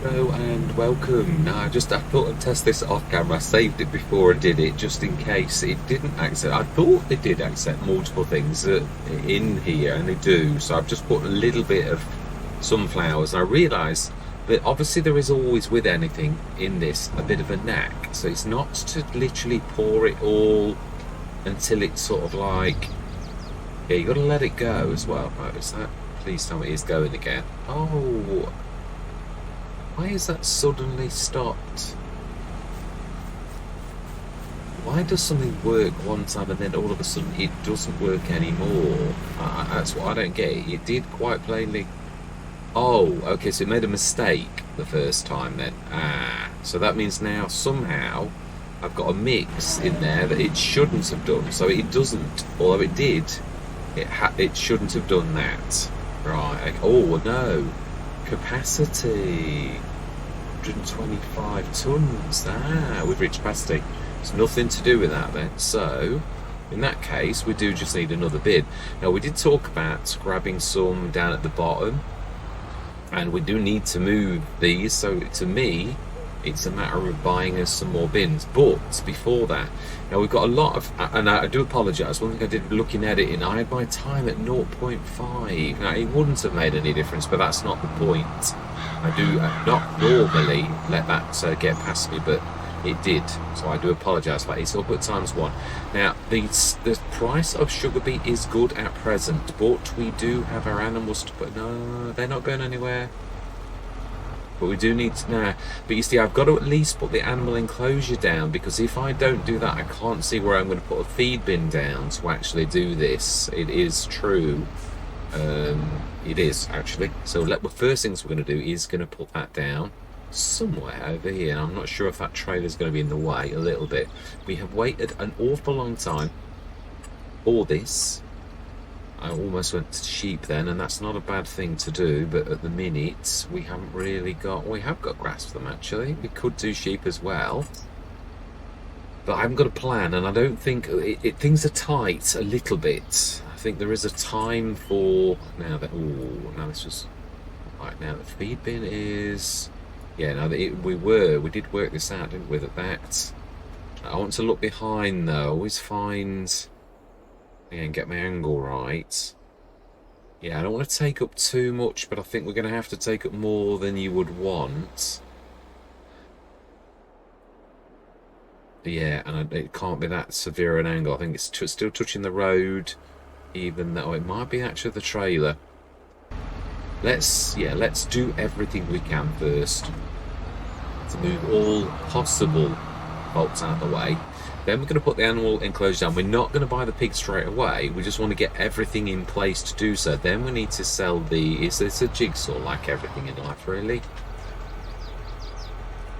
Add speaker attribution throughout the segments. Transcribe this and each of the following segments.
Speaker 1: Hello and welcome. Now, I thought I'd test this off camera. I saved it before I did it, just in case it didn't accept. I thought they did accept multiple things in here, and they do. So I've just put a little bit of sunflowers, and I realised that obviously there is always, with anything in this, a bit of a knack. So it's not to literally pour it all until it's sort of like, yeah, you got to let it go as well. Right, is that? Please tell me it's going again. Oh. Why is that suddenly stopped? Why does something work one time and then all of a sudden it doesn't work anymore? That's what I don't get. It did quite plainly. Oh, okay, so it made a mistake the first time then. So that means now somehow I've got a mix in there that it shouldn't have done. So it doesn't, although it did, it shouldn't have done that. Right, oh no. Capacity 125 tons. We've reached capacity. It's nothing to do with that then. So in that case we do just need another bin. Now we did talk about grabbing some down at the bottom, and we do need to move these, so to me it's a matter of buying us some more bins. But before that, now we've got a lot of, and I do apologise, one thing I did looking at it, I had my time at 0.5. Now it wouldn't have made any difference, but that's not the point. I do not normally let that get past me, but it did, so I do apologise for that. It's up at ×1. Now the price of sugar beet is good at present, but we do have our animals to put. No, they're not going anywhere. But we do need to now. But you see, I've got to at least put the animal enclosure down, because if I don't do that, I can't see where I'm going to put a feed bin down to actually do this. It is true. It is actually. So the first things we're going to do is going to put that down somewhere over here. And I'm not sure if that trailer is going to be in the way a little bit. We have waited an awful long time for this. I almost went to sheep then, and that's not a bad thing to do, but at the minute we haven't really got, we have got grass for them actually. We could do sheep as well, but I haven't got a plan, and I don't think things are tight a little bit. I think there is a time for now that, oh, now this was right. Now the feed bin is, yeah, now that we did work this out, didn't we, that I want to look behind though. Always find, yeah, and get my angle right. Yeah, I don't want to take up too much, but I think we're going to have to take up more than you would want. Yeah, and it can't be that severe an angle. I think it's still touching the road, even though it might be actually the trailer. Let's do everything we can first to move all possible bolts out of the way. Then we're going to put the animal enclosure down. We're not going to buy the pig straight away. We just want to get everything in place to do so. Then we need to sell it's a jigsaw, like everything in life, really.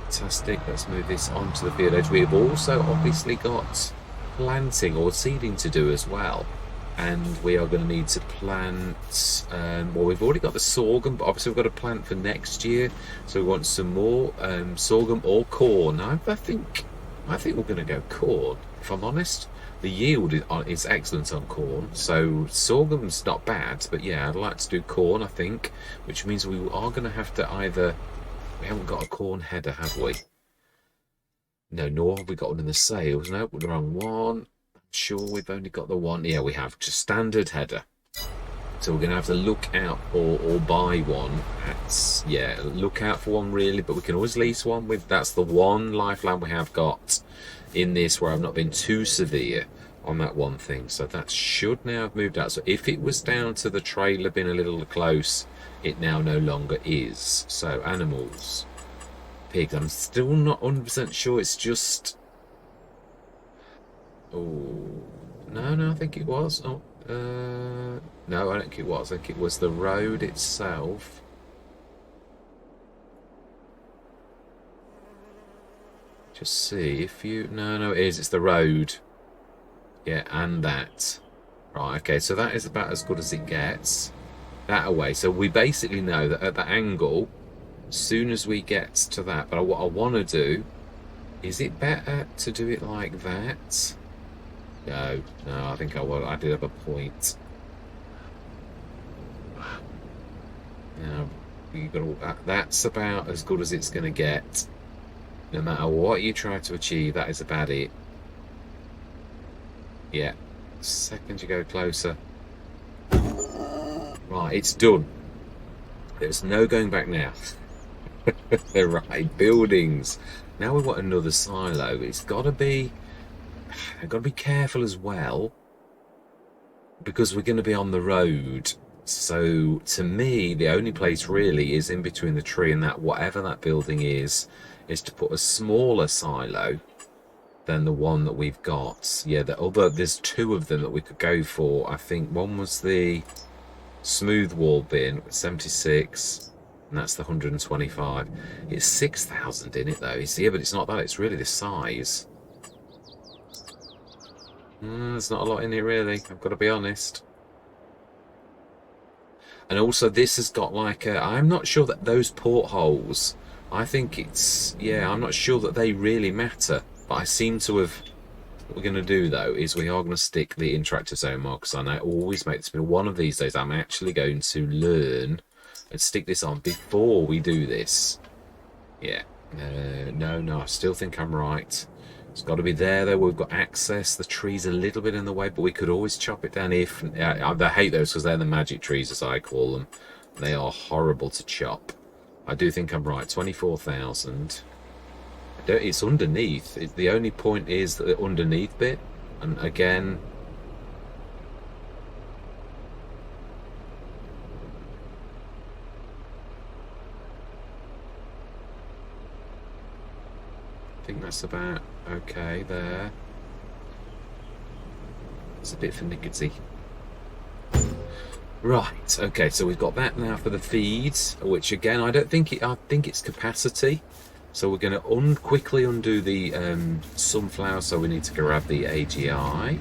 Speaker 1: Fantastic. Let's move this onto the field edge. We've also obviously got planting or seeding to do as well. And we are going to need to plant, well, we've already got the sorghum, but obviously we've got to plant for next year. So we want some more sorghum or corn. Now, I think we're going to go corn, if I'm honest. The yield is excellent on corn, so sorghum's not bad, but yeah, I'd like to do corn, I think, which means we are going to have to either, we haven't got a corn header, have we? No, nor have we got one in the sales. No, we're the wrong one. I'm sure we've only got the one. Yeah, we have, just standard header. So we're going to have to look out or buy one. Yeah, look out for one really, but we can always lease one. That's the one lifeline we have got in this, where I've not been too severe on that one thing. So that should now have moved out. So if it was down to the trailer being a little close, it now no longer is. So animals, pigs. I'm still not 100% sure. It's just, oh no, I think it was. Oh. No, I don't think it was. I think it was the road itself. Just see if you... No, it is. It's the road. Yeah, and that. Right, okay, so that is about as good as it gets. That away. So we basically know that at that angle, as soon as we get to that, but what I want to do, is it better to do it like that? No, I think I did have a point. Now, That's about as good as it's going to get. No matter what you try to achieve, that is about it. Yeah. Second you go closer. Right, it's done. There's no going back now. Right, buildings. Now we want another silo. It's got to be... I've got to be careful as well, because we're going to be on the road. So to me, the only place really is in between the tree and that, whatever that building is to put a smaller silo than the one that we've got. Yeah, there's two of them that we could go for. I think one was the smooth wall bin, 76, and that's the 125. It's 6,000 in it though. Yeah, but it's not that. It's really the size. There's not a lot in it really, I've got to be honest. And also this has got like a... I'm not sure that those portholes, I think it's... Yeah, I'm not sure that they really matter. But I seem to have... What we're going to do though is we are going to stick the interactive zone markers on. I always make this, but one of these days I'm actually going to learn and stick this on before we do this. Yeah. No, I still think I'm right. It's got to be there though. We've got access. The tree's a little bit in the way, but we could always chop it down if... I hate those because they're the magic trees, as I call them. They are horrible to chop. I do think I'm right. 24,000. It's underneath. The only point is the underneath bit. And again... I think that's about okay there. It's a bit finicky. Right, okay, so we've got that now for the feeds, which again I think it's capacity. So we're going to quickly undo the sunflower, so we need to grab the AGI.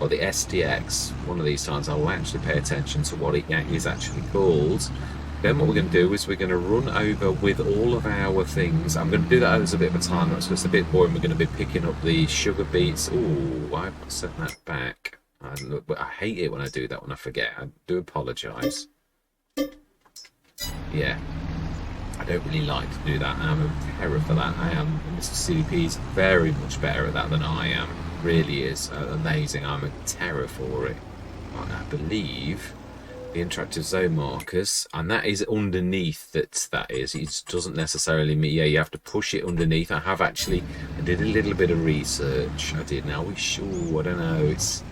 Speaker 1: Or the STX. One of these times I will actually pay attention to what it is actually called. Then what we're going to do is we're going to run over with all of our things. I'm going to do that as a bit of a time lapse, so it's a bit boring. We're going to be picking up the sugar beets. Oh, I've set that back. But I hate it when I do that, when I forget. I do apologise. Yeah, I don't really like to do that. I'm a terror for that. Mr. CDP is very much better at that than I am. Really is amazing. I'm a terror for it. I believe the interactive zone markers, and that is underneath. That is, it doesn't necessarily mean... Yeah, you have to push it underneath. I did a little bit of research. I did. Now we sure, I don't know, it's...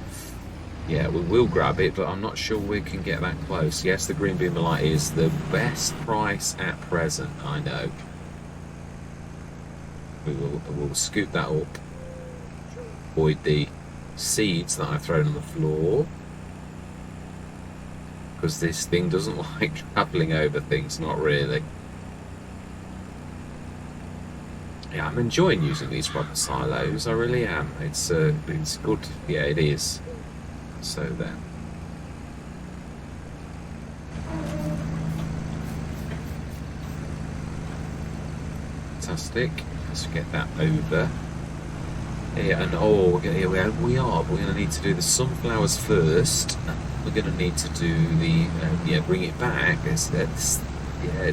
Speaker 1: Yeah, we will grab it, but I'm not sure we can get that close. Yes, the green beam light is the best price at present, I know. We'll scoop that up. Avoid the seeds that I've thrown on the floor, because this thing doesn't like travelling over things, not really. Yeah, I'm enjoying using these proper silos, I really am. It's good. Yeah, it is. So then, fantastic. Let's get that over. Yeah, and we're going to need to do the sunflowers first. We're going to need to do the bring it back. It's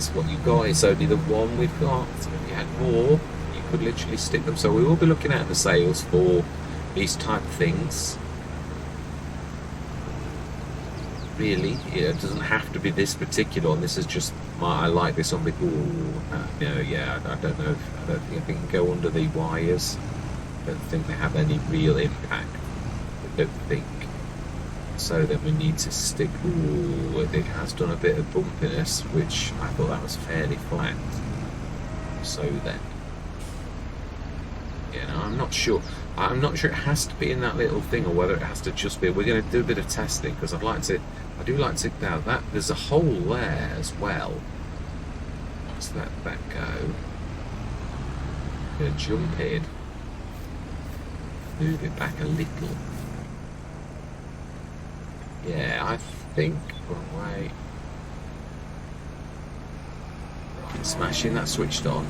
Speaker 1: what you got. It's only the one we've got. So if you had more, you could literally stick them. So we will be looking at the sales for these type of things. Really, it doesn't have to be this particular one. This is just I like this one because I don't know. I don't think I can go under the wires. I don't think they have any real impact. I don't think. So then we need to stick. Ooh, it has done a bit of bumpiness, which I thought that was fairly flat. So then, I'm not sure. I'm not sure it has to be in that little thing or whether it has to just be. We're going to do a bit of testing because I do like to. Now that there's a hole there as well. Let's let that go. I'm going to jump in. Move it back a little. Yeah, I think. Right. Smashing that switched on.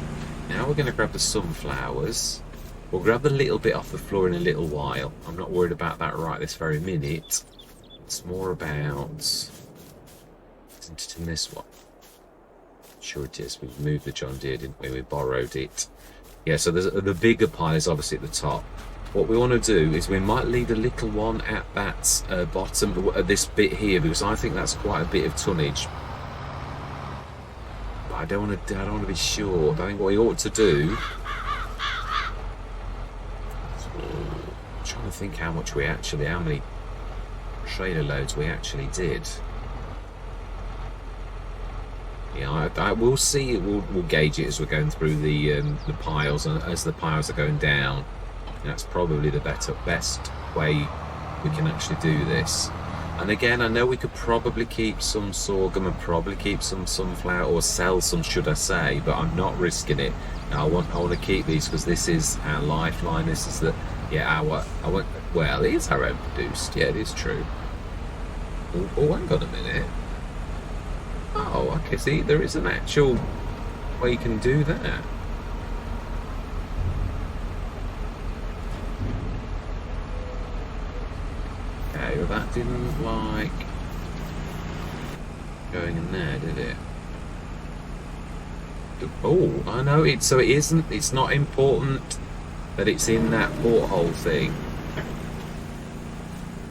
Speaker 1: Now we're going to grab the sunflowers. We'll grab the little bit off the floor in a little while. I'm not worried about that right this very minute. It's more about Isn't it in this one? Sure it is. We moved the John Deere, didn't we? We borrowed it. Yeah, so there's the bigger pile is obviously at the top. What we want to do is we might leave a little one at that bottom, at this bit here, because I think that's quite a bit of tonnage. But I don't want to be sure. I think what we ought to do. I'm trying to think how many trailer loads we actually did. Yeah, I will see. We'll gauge it as we're going through the piles, and as the piles are going down. That's probably the best way we can actually do this. And again, I know we could probably keep some sorghum and probably keep some sunflower, or sell some, should I say, but I'm not risking it. Now, I want to keep these because this is our lifeline. This is well, it is our own produced. Yeah, it is true. Oh, hang on a minute. Oh, okay, see, there is an actual way you can do that. Okay, well that didn't like going in there, did it? Oh, I know it. So it isn't. It's not important that it's in that porthole thing.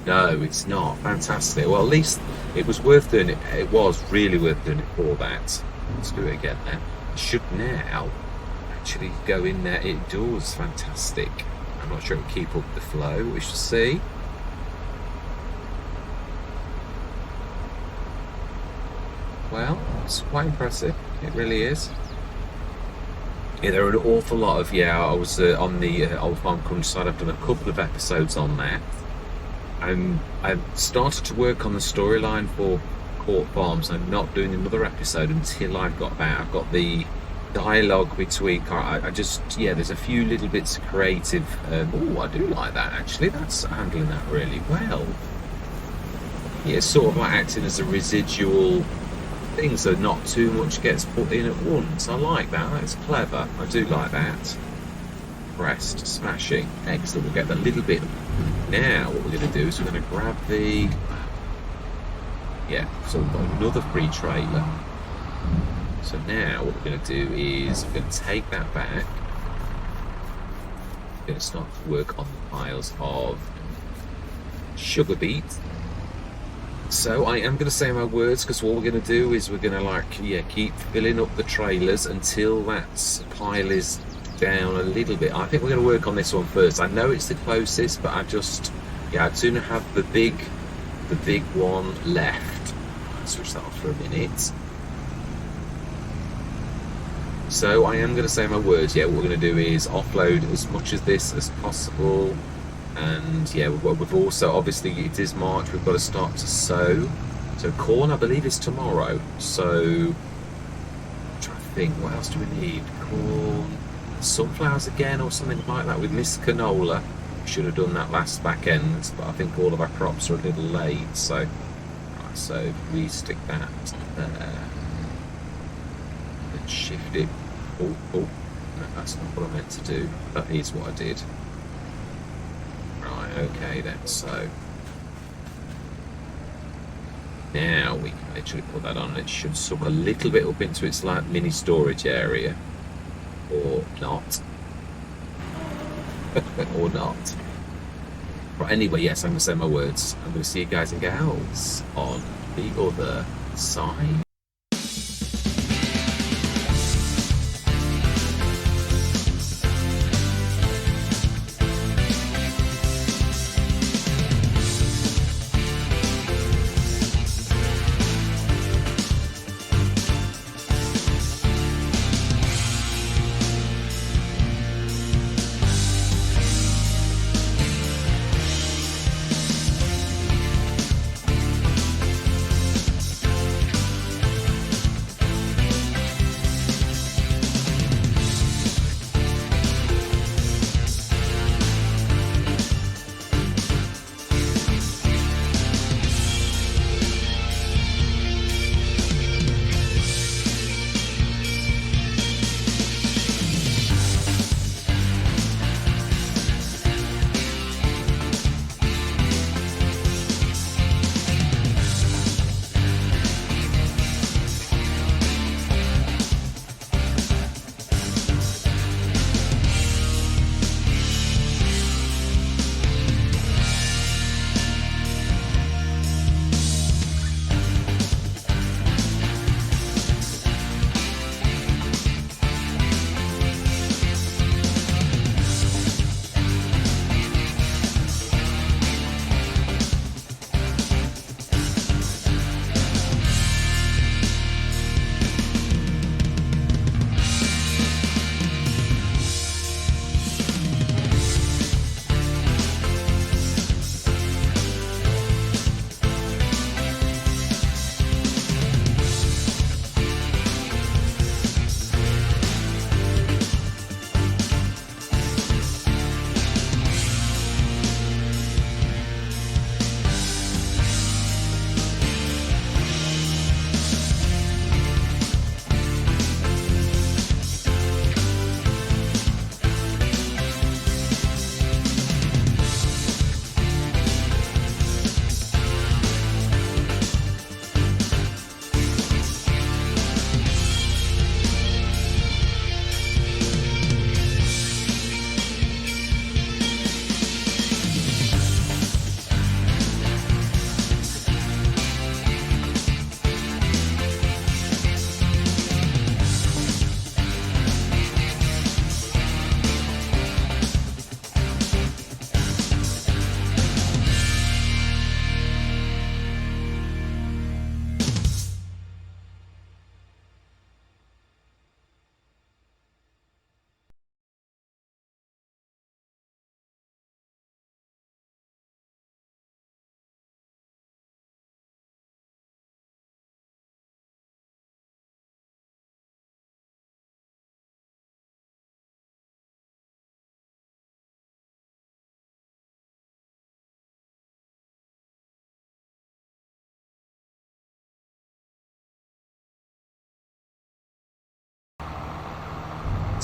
Speaker 1: No, it's not. Fantastic. Well, at least it was worth doing it. It was really worth doing it for that. Let's do it again then. It should now actually go in there. It does. Fantastic. I'm not sure it'll keep up the flow. We shall see. Well, it's quite impressive. It really is. Yeah, there are an awful lot of, I was on the Old Farm Countryside. I've done a couple of episodes on that. I've started to work on the storyline for Court Farms. I'm not doing another episode until I've got the dialogue between. There's a few little bits of creative. I do like that actually. That's handling that really well. Yeah, sort of like acting as a residual thing, so not too much gets put in at once. I like that. That's clever. I do like that. Pressed, smashing, excellent. We'll get a little bit. Now what we're going to do is we're going to grab the so we've got another free trailer. So now what we're going to do is we're going to take that back. We're going to start to work on the piles of sugar beet. So I am going to say my words, because what we're going to do is we're going to keep filling up the trailers until that pile is down a little bit. I think we're going to work on this one first. I know it's the closest, but I'd sooner have the big one left. I'll switch that off for a minute. So I am going to say my words. What we're going to do is offload as much of this as possible. And we've also, obviously it is March, we've got to start to sow. So corn, I believe, is tomorrow. So I'm trying to think, what else do we need? Corn, sunflowers again, or something like that. With missed canola. We should have done that last back end, but I think all of our crops are a little late. So we stick that there. Let's shift it. Oh, no, that's not what I meant to do. That is what I did. Right, okay then, so now we can literally put that on. It should suck a little bit up into its like mini storage area, or not. Or not. But anyway, yes, I'm going to say my words. I'm going to see you guys and gals on the other side.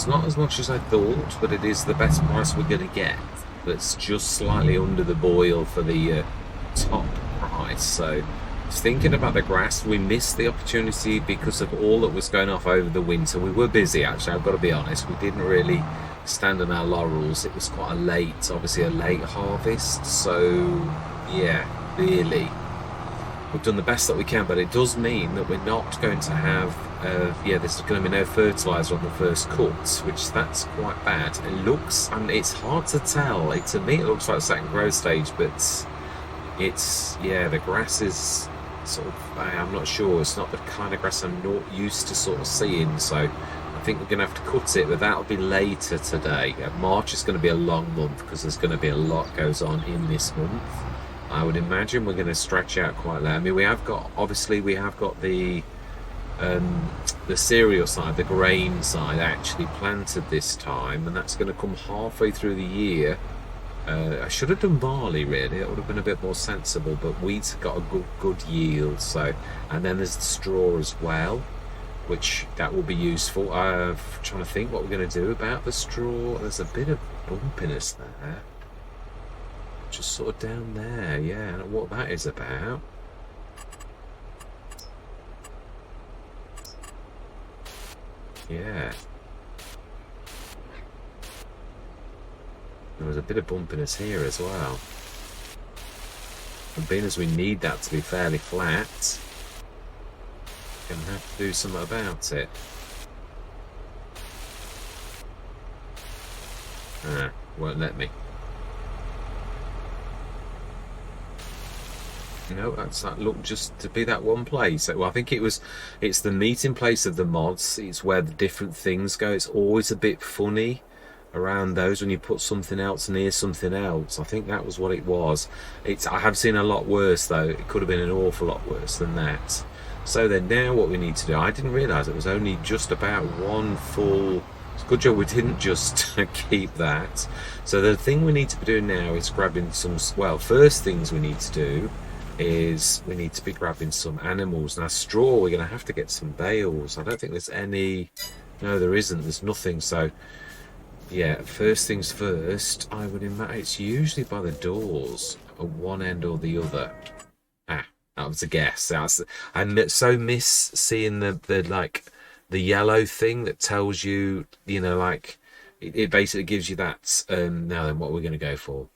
Speaker 1: It's not as much as I thought, but it is the best price we're going to get. That's just slightly under the boil for the top price. So just thinking about the grass, we missed the opportunity because of all that was going off over the winter. We were busy, actually, I've got to be honest. We didn't really stand on our laurels. It was quite obviously a late harvest. So yeah, really, we've done the best that we can, but it does mean that we're not going to have there's going to be no fertilizer on the first cut, which that's quite bad. It looks, and it's hard to tell, to me it looks like second growth stage, but it's, the grass is sort of, I'm not sure, it's not the kind of grass I'm not used to sort of seeing, so I think we're going to have to cut it, but that'll be later today. March is going to be a long month because there's going to be a lot goes on in this month. I would imagine we're going to stretch out quite late. I mean, we have got the cereal side, the grain side, actually planted this time, and that's going to come halfway through the year. I should have done barley, really. It would have been a bit more sensible, but wheat's got a good yield. So, and then there's the straw as well, which that will be useful. Trying to think what we're going to do about the straw. There's a bit of bumpiness there. Just sort of down there, yeah, I don't know what that is about. Yeah. There was a bit of bumpiness here as well. And being as we need that to be fairly flat, we're going to have to do something about it. Won't let me. No, that looked just to be that one place. Well, I think it's the meeting place of the mods. It's where the different things go. It's always a bit funny around those when you put something else near something else. I think that was what it was. I have seen a lot worse though. It could have been an awful lot worse than that. So then now what we need to do, I didn't realise it was only just about one full. It's a good job we didn't just keep that. So the thing we need to be doing now is grabbing some, well, first things we need to do is we need to be grabbing some animals. Now straw, we're going to have to get some bales. I don't think there's any, no there isn't, there's nothing. So yeah, first things first, I would imagine it's usually by the doors at one end or the other. That was a guess. I so miss seeing the like the yellow thing that tells you, you know, like it basically gives you that. Now then, what we're going to go for?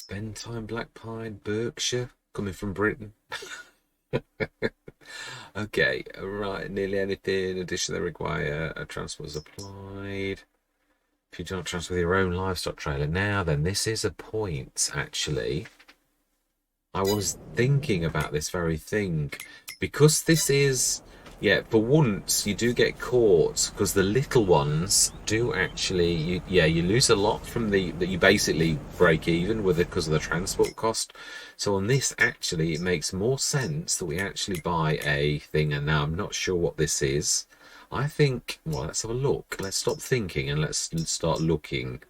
Speaker 1: Bentime, Black Pine, Berkshire, coming from Britain. Okay, right, nearly anything. In addition, they require a transport is applied. If you don't transfer your own livestock trailer. Now then, this is a point, actually. I was thinking about this very thing. Because this is, yeah, for once, you do get caught, because the little ones do actually, you lose a lot from that you basically break even with it because of the transport cost. So on this, actually, it makes more sense that we actually buy a thing, and now I'm not sure what this is. I think, well, let's have a look. Let's stop thinking and let's start looking.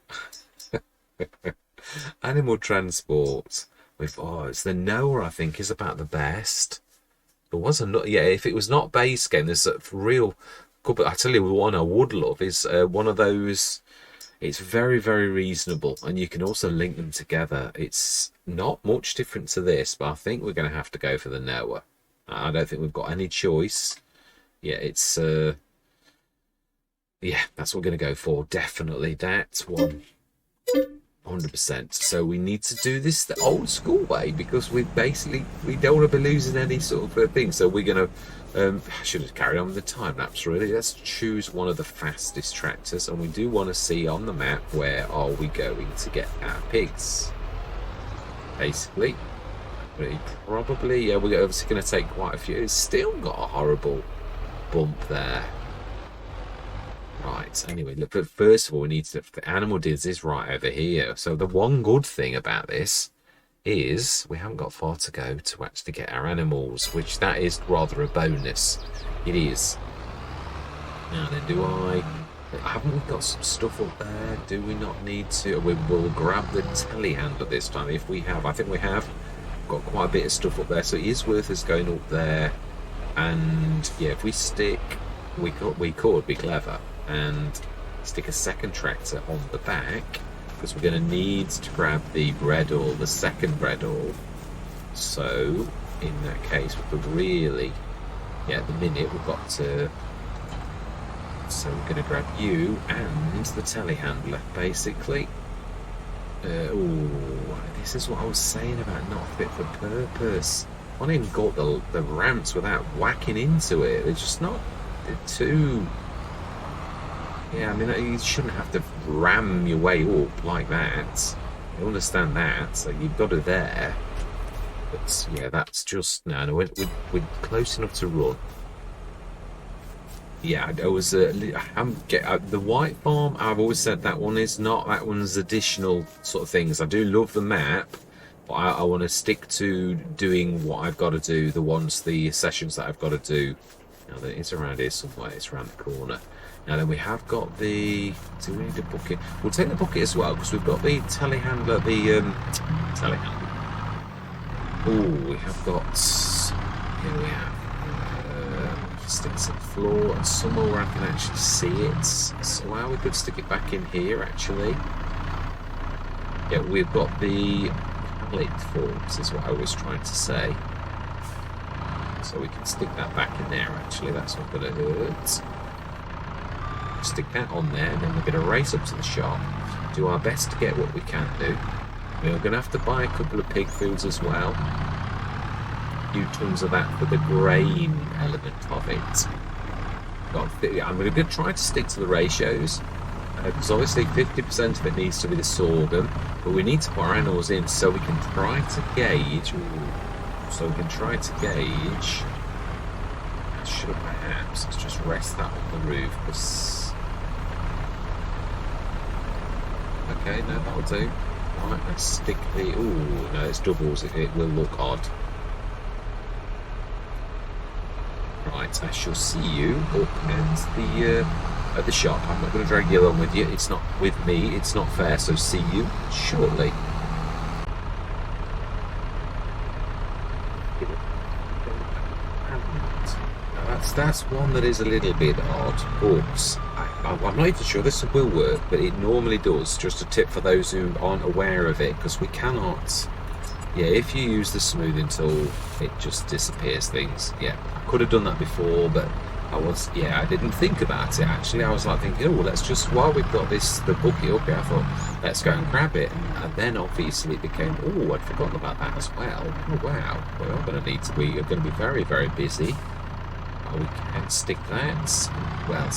Speaker 1: Animal transport with, it's the Noah, I think, is about the best. There was if it was not base game, there's a real couple. I tell you, one I would love is one of those. It's very, very reasonable, and you can also link them together. It's not much different to this, but I think we're going to have to go for the Noah. I don't think we've got any choice. Yeah, it's that's what we're going to go for. Definitely that one. 100%. So we need to do this the old school way, because we don't want to be losing any sort of thing. So we're going to I should have carried on with the time lapse, really. Let's choose one of the fastest tractors, and we do want to see on the map where are we going to get our pigs, basically. Probably, yeah, we're obviously going to take quite a few. It's still got a horrible bump there. Right, anyway, look, but first of all, we need to, the animal deals is right over here. So the one good thing about this is we haven't got far to go to actually get our animals, which that is rather a bonus. It is. Now then, haven't we got some stuff up there? Do we not need to? We'll grab the telehandler this time if we have. I think we have got quite a bit of stuff up there, so it is worth us going up there. And yeah, if we stick we could be clever and stick a second tractor on the back, because we're going to need to grab the breadall, the second breadall. So in that case, we could really, yeah, at the minute we've got to. So we're going to grab you and the telehandler, basically. Oh, this is what I was saying about not fit for purpose. I can't even go up the ramps without whacking into it. They're just not. They're too. Yeah, I mean, you shouldn't have to ram your way up like that. I understand that. So you've got it there. But yeah, that's just no. We're close enough to run. Yeah, I was. The white farm. I've always said that one is not. That one's additional sort of things. I do love the map, but I want to stick to doing what I've got to do. The sessions that I've got to do. Now that it's around here somewhere. It's around the corner. Now then, we have got the. Do we need a bucket? We'll take the bucket as well because we've got the telehandler. Telehandler. Oh, we have got. Here we have. Stick to the floor and somewhere where I can actually see it. So wow, we could stick it back in here actually. Yeah, we've got the pallet forms is what I was trying to say. So we can stick that back in there actually, that's not going to hurt. Stick that on there and then we're going to race up to the shop. Do our best to get what we can do. We're going to have to buy a couple of pig foods as well. Few tons of that for the grain element of it. I'm going to try to stick to the ratios because obviously 50% of it needs to be the sorghum, but we need to put our animals in so we can try to gauge. I should have perhaps let's just rest that on the roof. Because okay, no, that'll do. Right, let's stick the. Oh no, it's doubles. It will look odd. Right, I shall see you up at the shop. I'm not going to drag you along with you. It's not with me. It's not fair. So see you shortly. That's one that is a little bit odd. But I'm not even sure this will work, but it normally does. Just a tip for those who aren't aware of it, because we cannot. Yeah, if you use the smoothing tool, it just disappears things. Yeah, I could have done that before, but I didn't think about it actually. I was like thinking, oh, let's just, while we've got the bucket up here, I thought, let's go and grab it. And then obviously it became, oh, I'd forgotten about that as well. Oh, wow. We are going to be very, very busy. Oh, we can stick that. Well,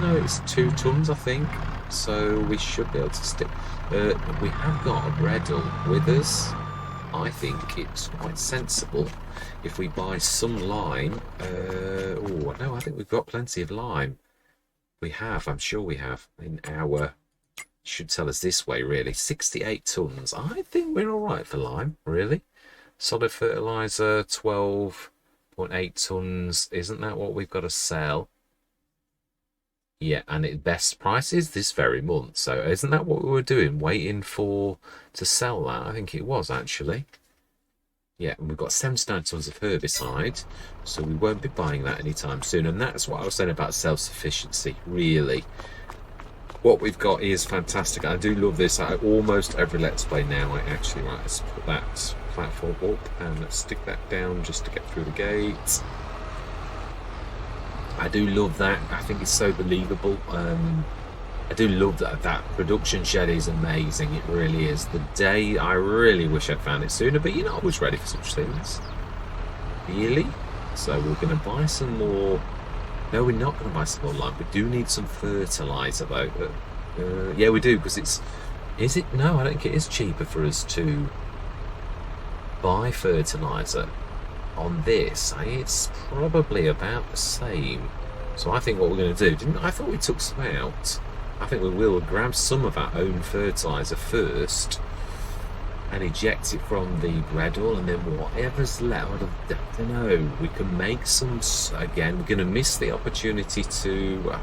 Speaker 1: no, it's 2 tons, I think. So we should be able to stick. We have got a breadall with us. I think it's quite sensible if we buy some lime. Oh no, I think we've got plenty of lime. We have, I'm sure we have. In our, should tell us this way really. 68 tons. I think we're all right for lime, really. Solid fertilizer, 12.8 tons. Isn't that what we've got to sell? Yeah, and its best price is this very month. So isn't that what we were doing? Waiting to sell that? I think it was actually. Yeah, and we've got 79 tons of herbicide. So we won't be buying that anytime soon. And that's what I was saying about self-sufficiency, really. What we've got is fantastic. I do love this. Almost every Let's Play now, let's put that platform up and let's stick that down just to get through the gate. I do love that. I think it's so believable. I do love that production shed is amazing. It really is. The day, I really wish I'd found it sooner, but you're not always ready for such things. Really? So we're going to buy some more. No, we're not going to buy some more lime. We do need some fertilizer though. Yeah, we do, because it's. Is it? No, I don't think it is cheaper for us to buy fertilizer. On this, it's probably about the same. So I think what we're going to do, I thought we took some out. I think we will grab some of our own fertilizer first and eject it from the breadall, and then whatever's left, I don't know, we can make some. Again, we're going to miss the opportunity to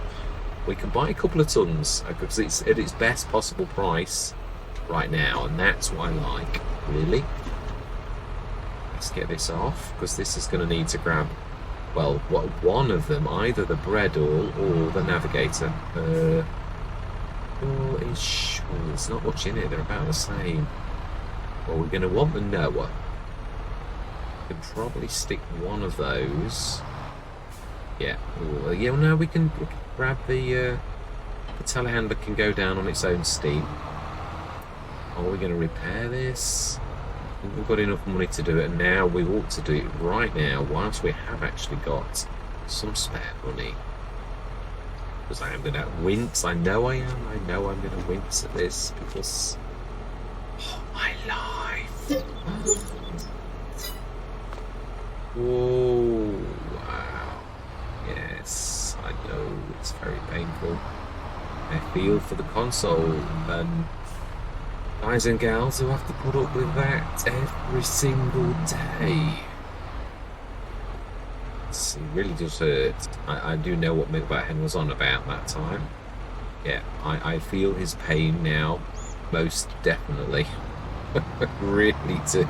Speaker 1: we can buy a couple of tons because it's at its best possible price right now, and that's what I like, really. Let's get this off, because this is going to need to grab Well, one of them, either the Bredal or the Navigator. There's not much in it. They're about the same. Well, we're going to want the Noah. We can probably stick one of those. Yeah. Ooh, yeah. No, we can grab the telehandler. Can go down on its own steam. Are we going to repair this? I think we've got enough money to do it, and now we ought to do it right now, whilst we have actually got some spare money. Because I am going to wince. I know I am. I know I'm going to wince at this because... Oh, my life. Whoa. Wow. Yes, I know. It's very painful. I feel for the console. Guys and gals who have to put up with that every single day. It really does hurt. I do know what Midwayhen was on about that time. Yeah, I feel his pain now, most definitely. Really do.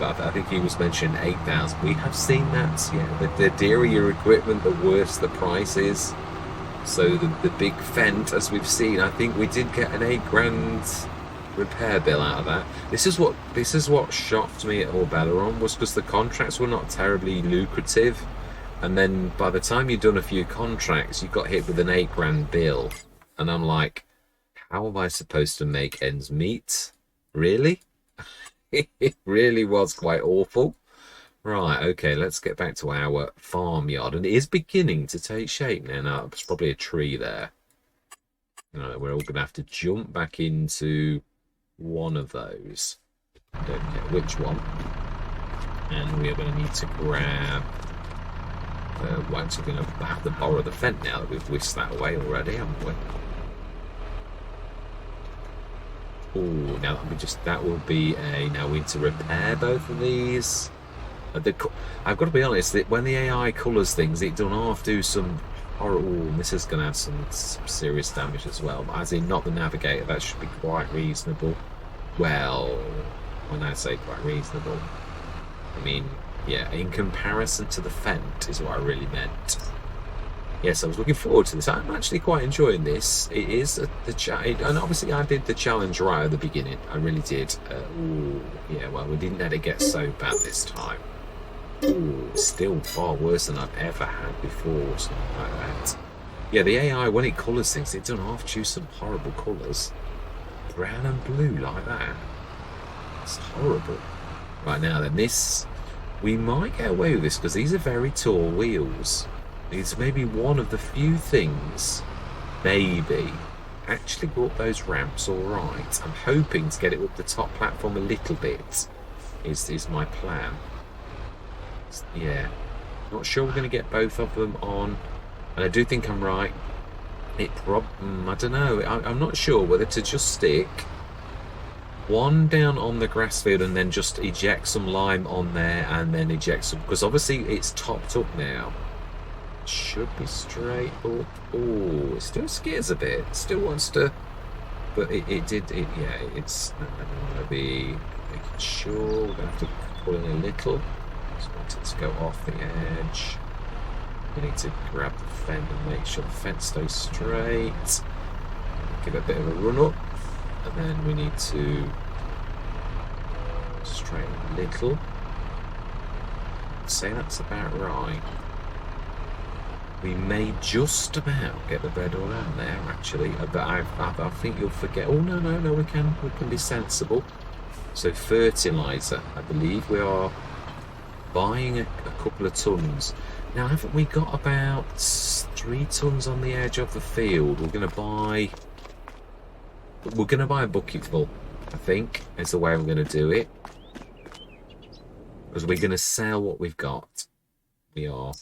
Speaker 1: But I think he was mentioning 8,000. We have seen that. Yeah, the dearer your equipment, the worse the price is. So the big Fent, as we've seen, I think we did get an £8,000 repair bill out of that. This is what shocked me at Orbeleron, was because the contracts were not terribly lucrative, and then by the time you'd done a few contracts, you got hit with an £8,000 bill, and I'm like, how am I supposed to make ends meet? Really? It really was quite awful. Right, okay, let's get back to our farmyard. And it is beginning to take shape now. Now, there's probably a tree there. We're all going to have to jump back into one of those. I don't know which one. And we are going to need to grab... we're going to have to borrow the Fent now that we've whisked that away already, haven't we? Oh, now that will be a... Now we need to repair both of these. I've got to be honest, that when the AI colours things, it don't half do some horrible... This is going to have some serious damage as well. But as in, not the Navigator, that should be quite reasonable. Well, when I say quite reasonable, I mean, yeah, in comparison to the Fent is what I really meant. Yes, I was looking forward to this. I'm actually quite enjoying this. It is and obviously I did the challenge right at the beginning. I really did. Yeah, well, we didn't let it get so bad this time. Ooh, still far worse than I've ever had before, something like that. Yeah, the AI, when it colours things, it doesn't half choose some horrible colours. Brown and blue like that. It's horrible. Right, now then, this... We might get away with this, because these are very tall wheels. It's maybe one of the few things, maybe, actually brought those ramps all right. I'm hoping to get it up the top platform a little bit, is my plan. Yeah, not sure we're going to get both of them on, and I do think I'm right. I don't know, I'm not sure whether to just stick one down on the grass field and then just eject some lime on there and then eject some, because obviously it's topped up now. Should be straight up. Oh, it still skids a bit, still wants to, but yeah, it's going to be making sure we're going to have to pull in a little. Just want it to go off the edge. We need to grab the fence and make sure the fence stays straight. Give it a bit of a run up, and then we need to straighten a little. I'd say that's about right. We may just about get the bed all out there, actually, but I think you'll forget. Oh no, we can be sensible. So fertilizer, I believe we are buying a couple of tons. Now, haven't we got about 3 tons on the edge of the field? We're going to buy a bucket full, I think, is the way I'm going to do it. Because we're going to sell what we've got. We are.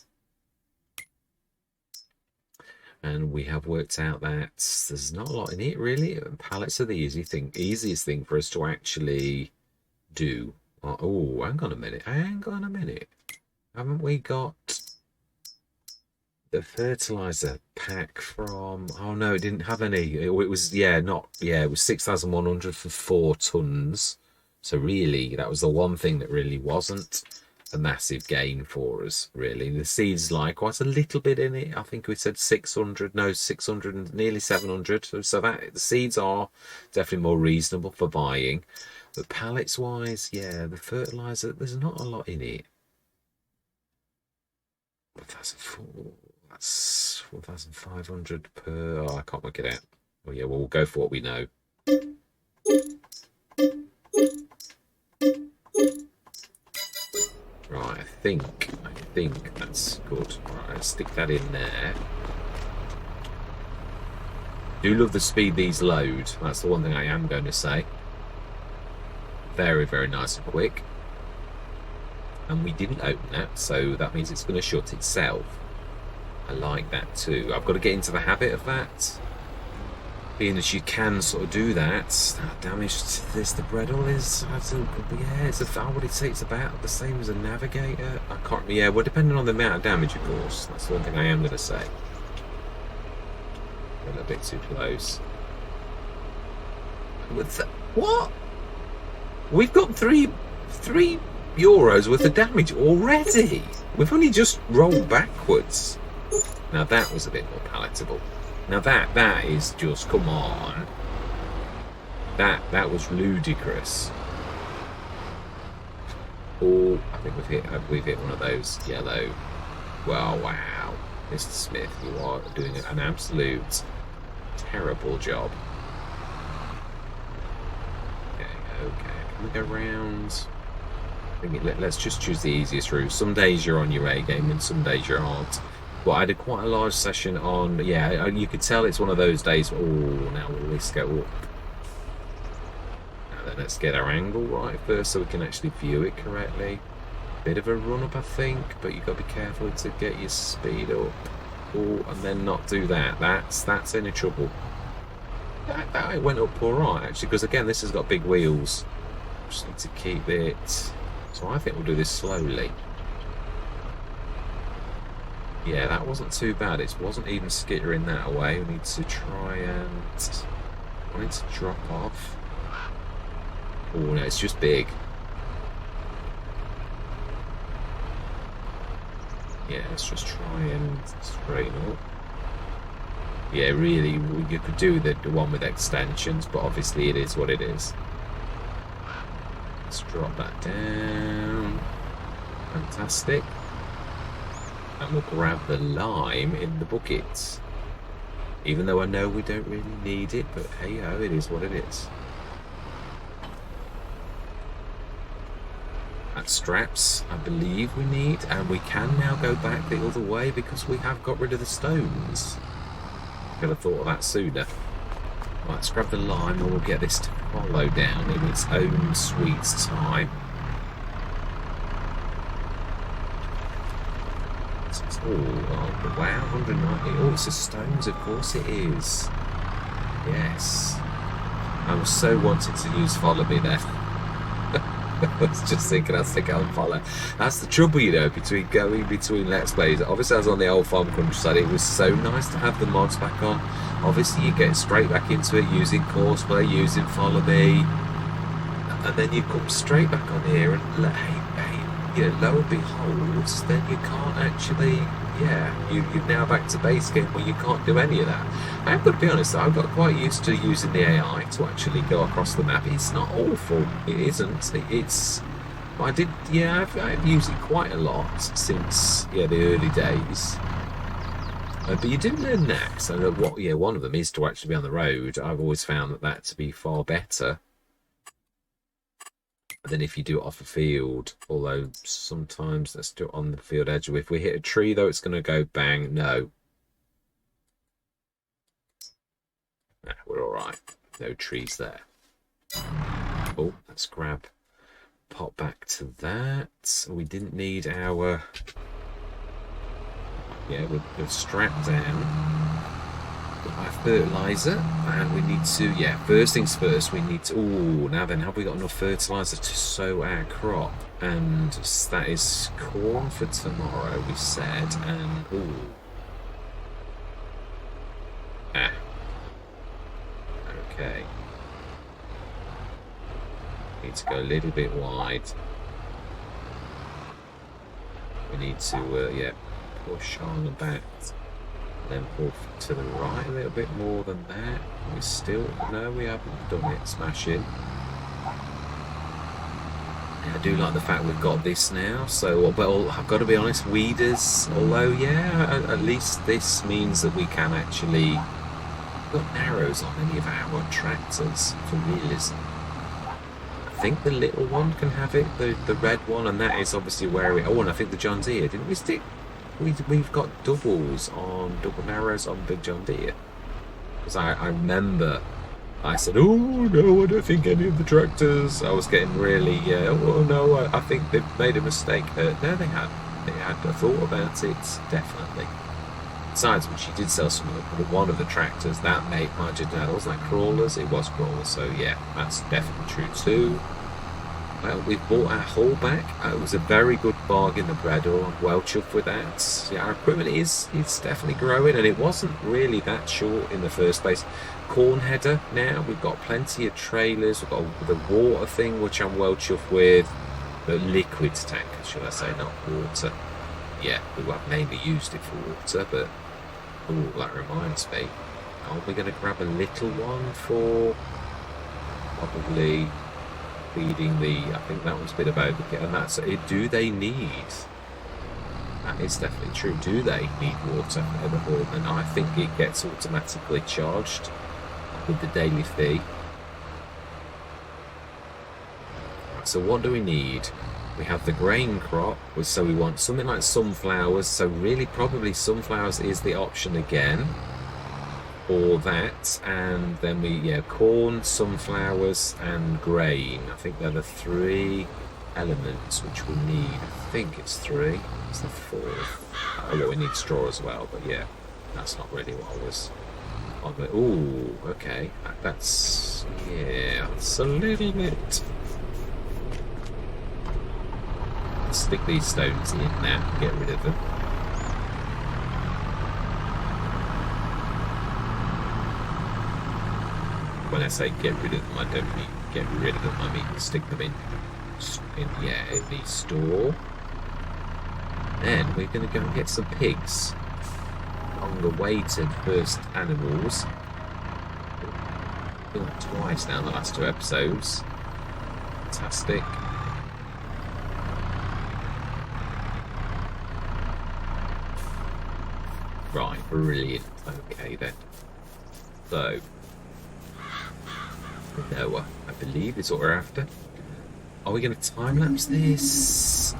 Speaker 1: And we have worked out that there's not a lot in it, really. Pallets are the easiest thing for us to actually do. Oh, hang on a minute. Haven't we got the fertilizer pack from... Oh, no, it didn't have any. It was, it was 6,100 for 4 tons. So really, that was the one thing that really wasn't. a massive gain for us, really. The seeds lie quite a little bit in it. I think we said 600, no, 600, nearly 700. So that the seeds are definitely more reasonable for buying. But pallets wise, yeah, the fertilizer, there's not a lot in it. That's 4,500 per. Oh, I can't work it out. Well, yeah, well, we'll go for what we know. Right, I think that's good. Right, let's stick that in there. Do love the speed these load. That's the one thing I am going to say. Very, very nice and quick. And we didn't open that, so that means it's going to shut itself. I like that too. I've got to get into the habit of that. Being that you can sort of do that. Damage to this, the Bredel is, yeah, it's I would say it's about the same as a Navigator. I can't, yeah, well, depending on the amount of damage, of course. That's the one thing I am going to say. A little bit too close. What? We've got three euros worth of damage already. We've only just rolled backwards. Now that was a bit more palatable. Now that is just, come on. That was ludicrous. Oh, I think we've hit one of those yellow. Well, wow, Mr. Smith, you are doing an absolute terrible job. Okay. Can we go round? Let's just choose the easiest route. Some days you're on your A game and some days you aren't. But I did quite a large session on, yeah, you could tell it's one of those days. Oh, now let's go up. Now then, let's get our angle right first so we can actually view it correctly. Bit of a run up, I think, but you've got to be careful to get your speed up. Oh, and then not do that. That's any trouble. That went up all right, actually, because again, this has got big wheels. Just need to keep it. So I think we'll do this slowly. Yeah, that wasn't too bad. It wasn't even skittering that way. We need to try and... I need to drop off. Oh, no, it's just big. Yeah, let's just try and straighten up. Yeah, really, you could do the one with extensions, but obviously it is what it is. Let's drop that down. Fantastic. And we'll grab the lime in the bucket. Even though I know we don't really need it, but hey ho, it is what it is. That straps, I believe we need, and we can now go back the other way because we have got rid of the stones. Could have thought of that sooner. Right, let's grab the lime and we'll get this to follow down in its own sweet time. Oh, wow, 190. Oh, it's the stones, of course it is. Yes. I was so wanting to use follow me there. I was just thinking I'd stick it on follow. That's the trouble, you know, between Let's Plays. Obviously, I was on the old Farm Countryside. It was so nice to have the mods back on. Obviously, you get straight back into it using Courseplay, using follow me. And then you come straight back on here and you know, lo and behold, then you can't actually, yeah, you're now back to base game where you can't do any of that. I've got to be honest, I've got quite used to using the AI to actually go across the map. It's not awful, it isn't. It's, I've used it quite a lot since, the early days. But you do learn knacks, and one of them is to actually be on the road. I've always found that to be far better than if you do it off a field, although sometimes let's do it on the field edge. If we hit a tree though, it's going to go bang. No, we're all right. No trees there. Oh, let's pop back to that. We didn't need our we're strapped down. Our fertilizer, and we need to, first things first, we need to, now then, have we got enough fertilizer to sow our crop? And that is corn for tomorrow, we said, and, okay. Need to go a little bit wide. We need to, yeah, push on the back. Then pull to the right a little bit more than that. We still, no, we haven't done it. Smash in. Yeah, I do like the fact we've got this now. So, but I've got to be honest, weeders, although, yeah, at least this means that we can actually put arrows on any of our tractors for realism. I think the little one can have it, the red one, and that is obviously where we, oh, and I think the John Deere, didn't we stick? We've got double arrows on Big John Deere. Because I remember I said, oh no, I don't think any of the tractors. I was getting really, oh no, I think they've made a mistake. No, they had a thought about it, definitely. Besides, when she did sell some of one of the tractors, that might have done, wasn't that crawlers? It was crawlers, so yeah, that's definitely true too. Well, we've bought our hull back. It was a very good bargain, the Bredor. I'm well chuffed with that. Yeah, our equipment is definitely growing, and it wasn't really that short in the first place. Corn header now, we've got plenty of trailers. We've got the water thing, which I'm well chuffed with. The liquid tank, should I say, not water. Yeah, we have mainly used it for water, but oh, that reminds me. Are we going to grab a little one for probably feeding the, I think that was a bit about the, and that's it. Do they need, that is definitely true, do they need water at the home? And I think it gets automatically charged with the daily fee. So what do we need? We have the grain crop, so we want something like sunflowers. So really probably sunflowers is the option again. Or that, and then we, yeah, corn, sunflowers, and grain. I think they're the three elements which we need. I think it's three. It's the fourth. Oh, yeah, we need straw as well, but yeah, that's not really what I was on the. Ooh, okay. That's, yeah, that's a little bit. Let's stick these stones in now, get rid of them. When I say get rid of them, I don't mean get rid of them, I mean stick them in the store. Then we're going to go and get some pigs on the way to the first animals. Done it twice now in the last 2 episodes. Fantastic. Right, brilliant. Okay then. So Noah, I believe is what we're after. Are we going to time lapse this?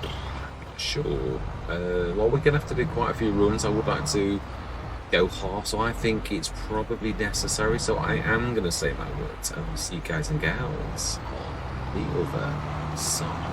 Speaker 1: Not sure. Well, we're going to have to do quite a few runs. I would like to go hard, so I think it's probably necessary. So I am going to say my words, and I'll see you guys and gals on the other side.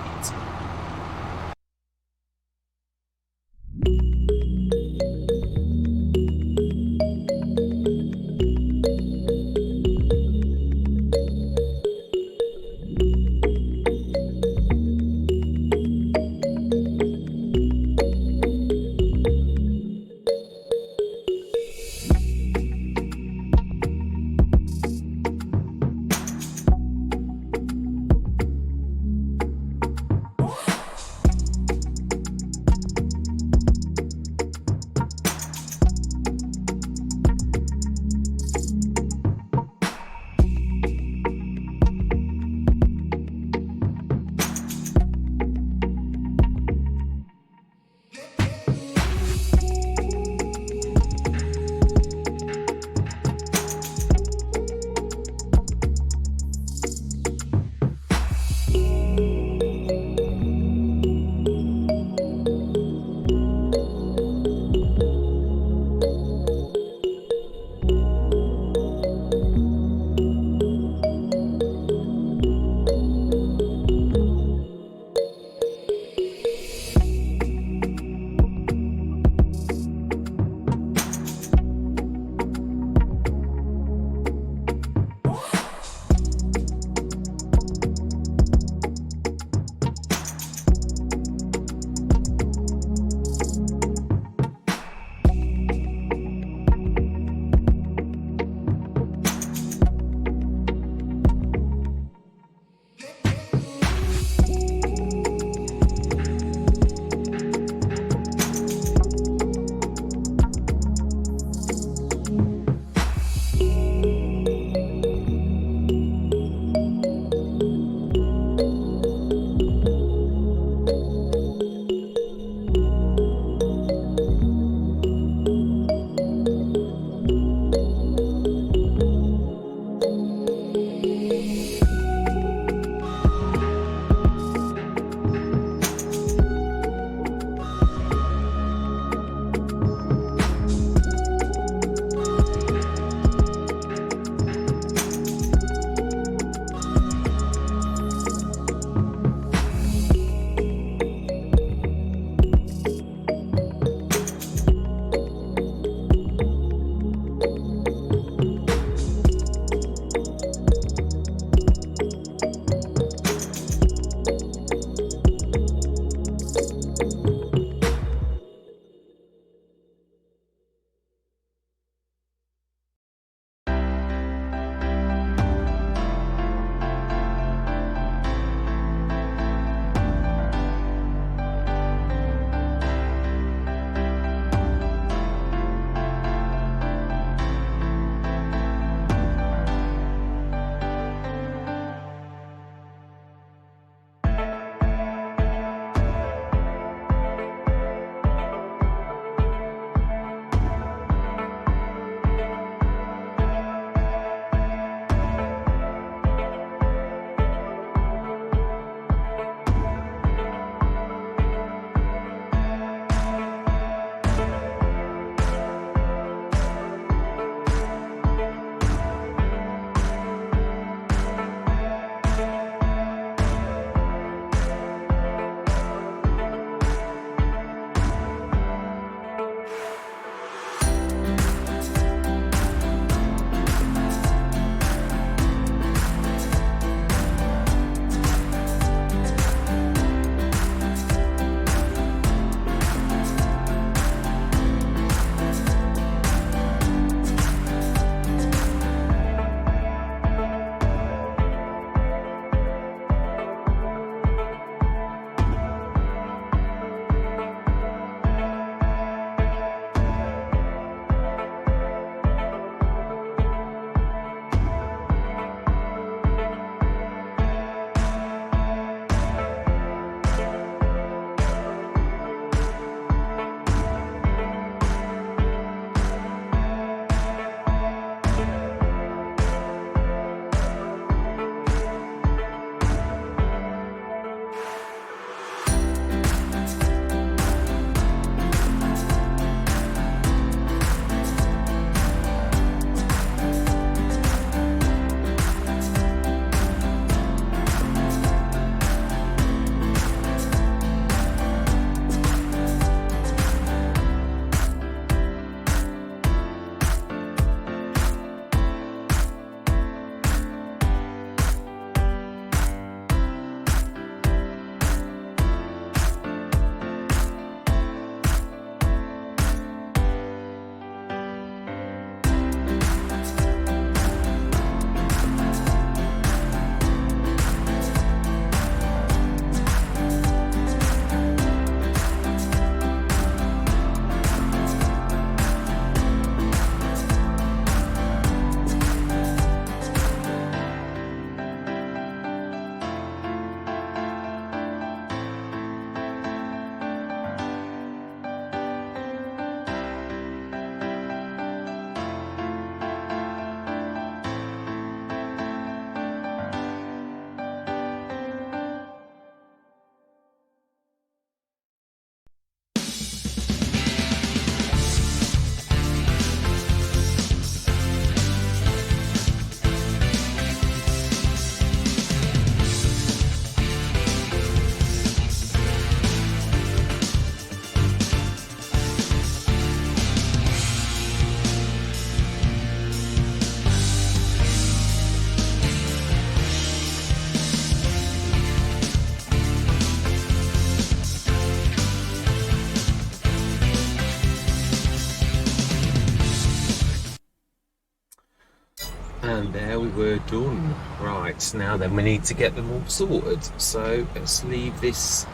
Speaker 1: we're done. Right, now then we need to get them all sorted. So let's leave this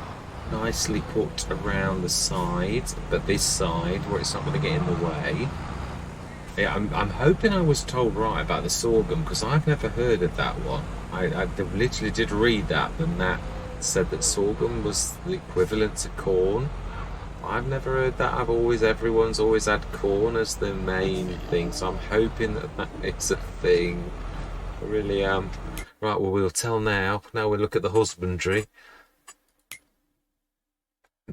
Speaker 1: nicely put around the side, but this side where it's not going to get in the way. Yeah, I'm hoping I was told right about the sorghum, because I've never heard of that one. I literally did read that, and that said that sorghum was the equivalent to corn. I've never heard that. Everyone's always had corn as the main thing, so I'm hoping that is a thing. I really am. Right, well, we'll tell now. Now we'll look at the husbandry.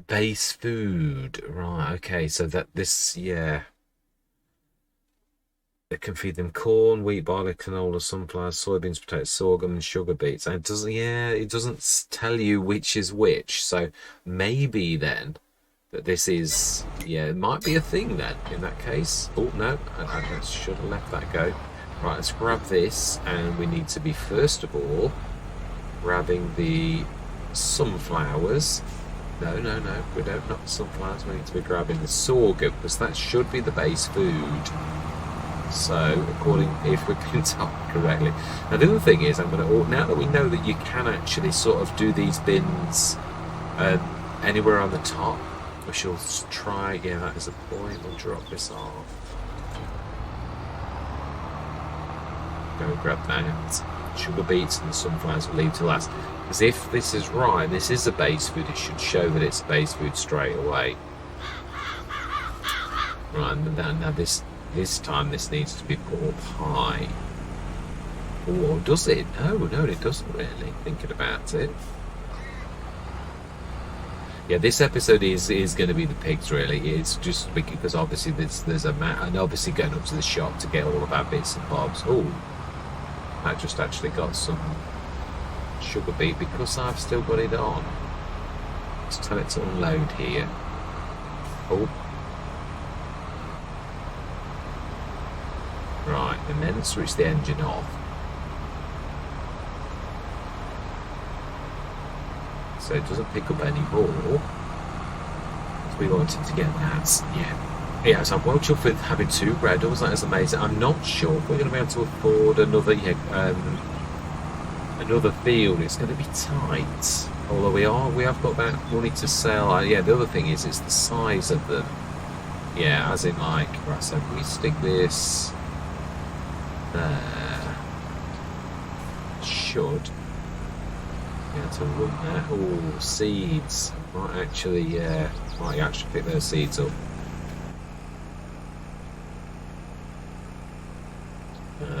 Speaker 1: Base food. Right, okay, so yeah. It can feed them corn, wheat, barley, canola, sunflowers, soybeans, potatoes, sorghum, and sugar beets. And it doesn't tell you which is which. So maybe then that this is, yeah, it might be a thing then in that case. Oh no, I should have left that go. Right, let's grab this, and we need to be first of all grabbing the sunflowers. No, we don't, not the sunflowers. We need to be grabbing the sorghum, because that should be the base food. So, if we've been told correctly. Now, the other thing is, now that we know that you can actually sort of do these bins anywhere on the top, we shall try. Yeah, that is a point. We'll drop this off. Go grab that. Sugar beets and the sunflowers will leave to last. Because if this is right, this is a base food, it should show that it's a base food straight away. Right, now this time this needs to be put up high. Or does it? No, it doesn't really, thinking about it. Yeah, this episode is going to be the pigs, really. It's just because obviously there's a mat, and obviously going up to the shop to get all of our bits and bobs. Oh, I just actually got some sugar beet because I've still got it on. Let's tell it to unload here. Oh. Right, and then switch the engine off. So it doesn't pick up any more. So we wanted to get that. Yeah, so I'm well chuffed with having 2 Reddles. That is amazing. I'm not sure if we're going to be able to afford another field. It's going to be tight. Although we have got that money to sell. Yeah, the other thing is it's the size of them. Yeah, as in like, right, so we stick this there. Should. Yeah, to run that. Oh, seeds. Might actually pick those seeds up.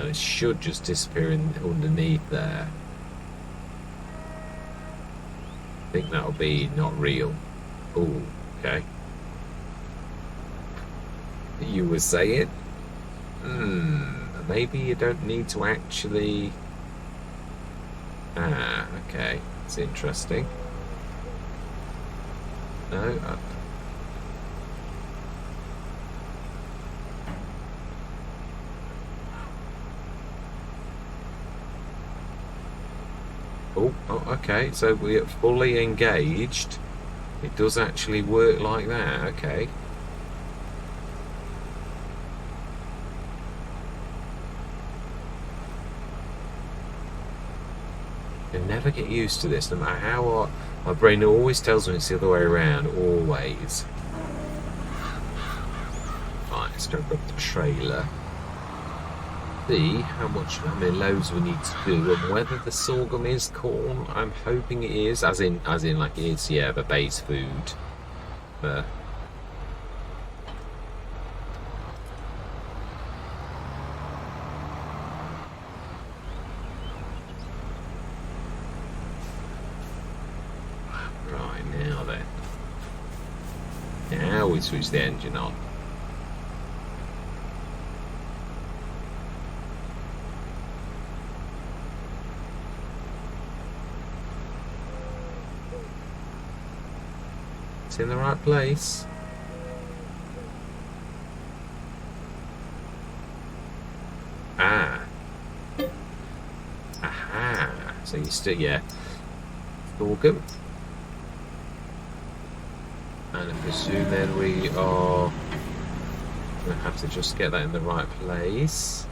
Speaker 1: It should just disappear underneath there. I think that'll be not real. Oh, okay. You were saying? Maybe you don't need to actually... okay. It's interesting. No, Oh, okay, so we're fully engaged. It does actually work like that, okay. I never get used to this, no matter how my brain always tells me it's the other way around, always. Right, let's go grab the trailer. See how many loads we need to do, and whether the sorghum is corn. I'm hoping it is, as in like it is, yeah, the base food. But right, now then. Now we switch the engine on. In the right place. Aha. So you still, yeah. Sorghum. And I presume then we are going to have to just get that in the right place.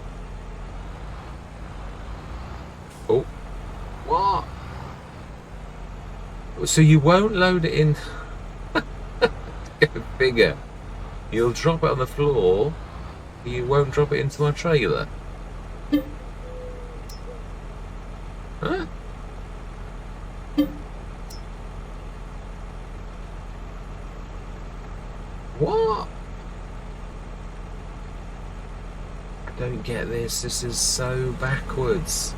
Speaker 1: What? So you won't load it in? Go figure. You'll drop it on the floor. You won't drop it into my trailer. Huh? What? I don't get this. This is so backwards.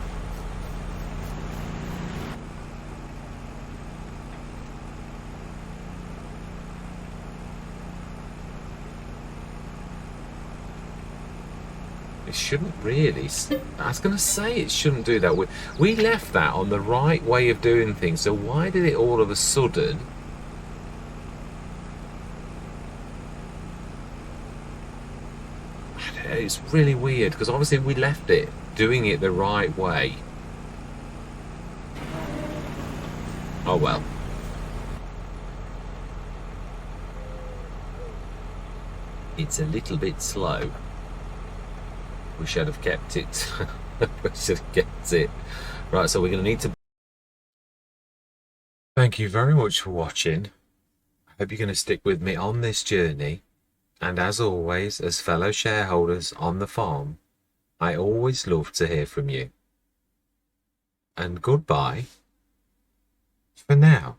Speaker 1: It shouldn't really. I was going to say it shouldn't do that. We left that on the right way of doing things. So why did it all of a sudden? It's really weird because obviously we left it doing it the right way. Oh well. It's a little bit slow. We should have kept it. We should have kept it. Right, so we're going to need to... Thank you very much for watching. I hope you're going to stick with me on this journey. And as always, as fellow shareholders on the farm, I always love to hear from you. And goodbye for now.